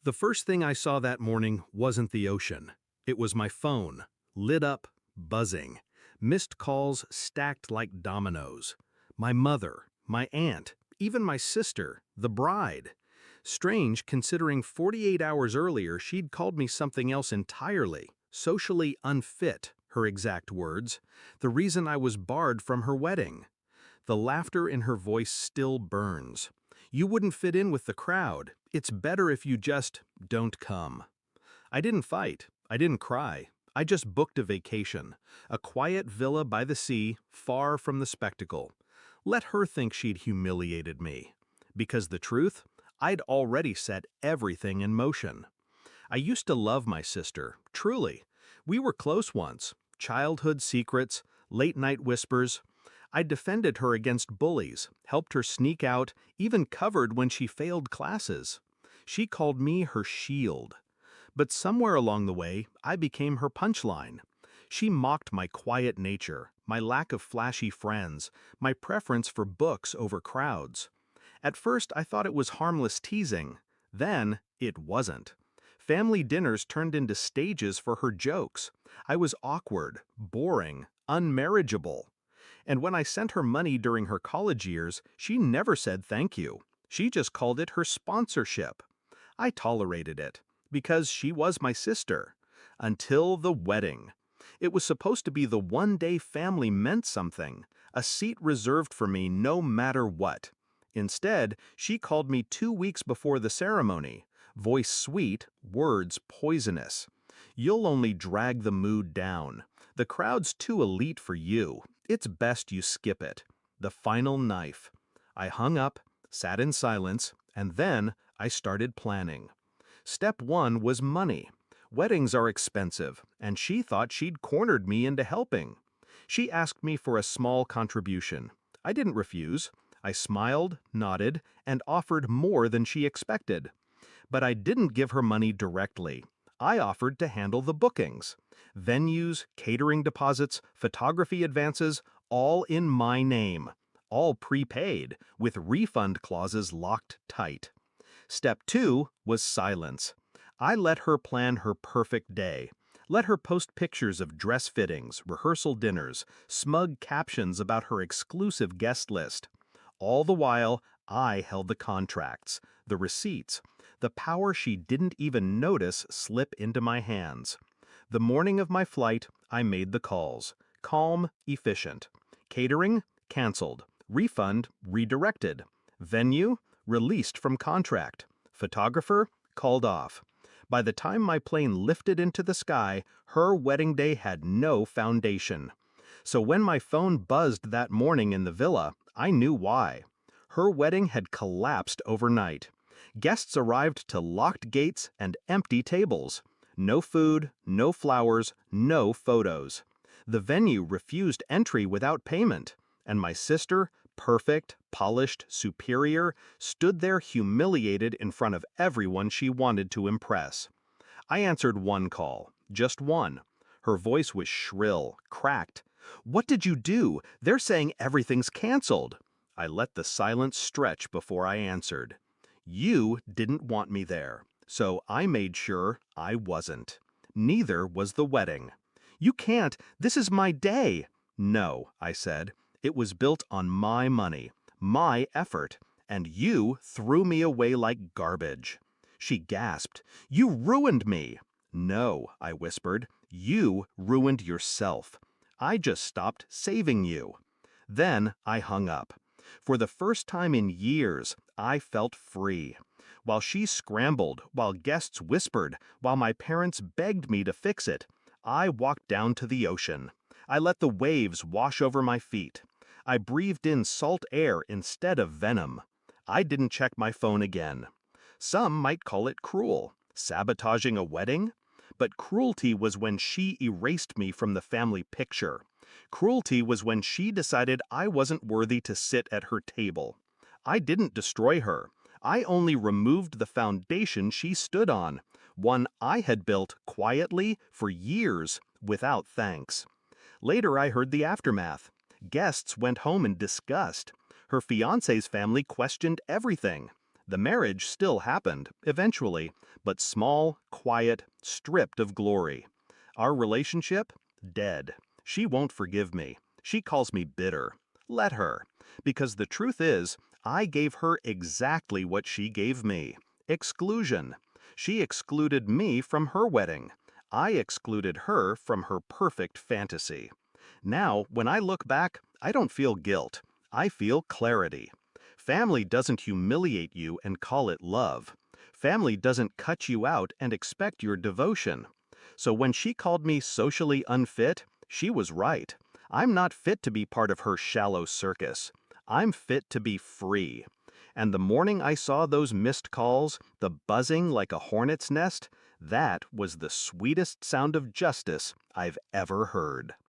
The first thing I saw that morning wasn't the ocean. It was my phone, lit up, buzzing. Missed calls stacked like dominoes. My mother, my aunt, even my sister, the bride. Strange considering 48 hours earlier she'd called me something else entirely, socially unfit, her exact words, the reason I was barred from her wedding. The laughter in her voice still burns. You wouldn't fit in with the crowd. It's better if you just don't come. I didn't fight. I didn't cry. I just booked a vacation, a quiet villa by the sea, far from the spectacle. Let her think she'd humiliated me. Because the truth, I'd already set everything in motion. I used to love my sister, truly. We were close once. Childhood secrets, late-night whispers. I defended her against bullies, helped her sneak out, even covered when she failed classes. She called me her shield. But somewhere along the way, I became her punchline. She mocked my quiet nature, my lack of flashy friends, my preference for books over crowds. At first, I thought it was harmless teasing. Then, it wasn't. Family dinners turned into stages for her jokes. I was awkward, boring, unmarriageable. And when I sent her money during her college years, she never said thank you. She just called it her sponsorship. I tolerated it, because she was my sister. Until the wedding. It was supposed to be the one day family meant something, a seat reserved for me no matter what. Instead, she called me 2 weeks before the ceremony. Voice sweet, words poisonous. You'll only drag the mood down. The crowd's too elite for you. It's best you skip it. The final knife. I hung up, sat in silence, and then I started planning. Step one was money. Weddings are expensive, and she thought she'd cornered me into helping. She asked me for a small contribution. I didn't refuse. I smiled, nodded, and offered more than she expected. But I didn't give her money directly. I offered to handle the bookings. Venues, catering deposits, photography advances, all in my name. All prepaid, with refund clauses locked tight. Step two was silence. I let her plan her perfect day. Let her post pictures of dress fittings, rehearsal dinners, smug captions about her exclusive guest list. All the while, I held the contracts, the receipts, the power she didn't even notice slip into my hands. The morning of my flight, I made the calls. Calm, efficient. Catering? Canceled. Refund? Redirected. Venue? Released from contract. Photographer? Called off. By the time my plane lifted into the sky, her wedding day had no foundation. So when my phone buzzed that morning in the villa, I knew why. Her wedding had collapsed overnight. Guests arrived to locked gates and empty tables. No food, no flowers, no photos. The venue refused entry without payment, and my sister, perfect, polished, superior, stood there humiliated in front of everyone she wanted to impress. I answered one call, just one. Her voice was shrill, cracked. "What did you do? They're saying everything's canceled." I let the silence stretch before I answered. You didn't want me there, so I made sure I wasn't. Neither was the wedding. You can't, this is my day. No, I said. It was built on my money, my effort, and you threw me away like garbage. She gasped. You ruined me. No, I whispered. You ruined yourself. I just stopped saving you. Then I hung up. For the first time in years, I felt free. While she scrambled, while guests whispered, while my parents begged me to fix it, I walked down to the ocean. I let the waves wash over my feet. I breathed in salt air instead of venom. I didn't check my phone again. Some might call it cruel, sabotaging a wedding. But cruelty was when she erased me from the family picture. Cruelty was when she decided I wasn't worthy to sit at her table. I didn't destroy her. I only removed the foundation she stood on, one I had built quietly for years without thanks. Later I heard the aftermath. Guests went home in disgust. Her fiancé's family questioned everything. The marriage still happened, eventually, but small, quiet, stripped of glory. Our relationship? Dead. She won't forgive me. She calls me bitter. Let her. Because the truth is, I gave her exactly what she gave me. Exclusion. She excluded me from her wedding. I excluded her from her perfect fantasy. Now, when I look back, I don't feel guilt. I feel clarity. Family doesn't humiliate you and call it love. Family doesn't cut you out and expect your devotion. So when she called me socially unfit, she was right. I'm not fit to be part of her shallow circus. I'm fit to be free. And the morning I saw those missed calls, the buzzing like a hornet's nest, that was the sweetest sound of justice I've ever heard.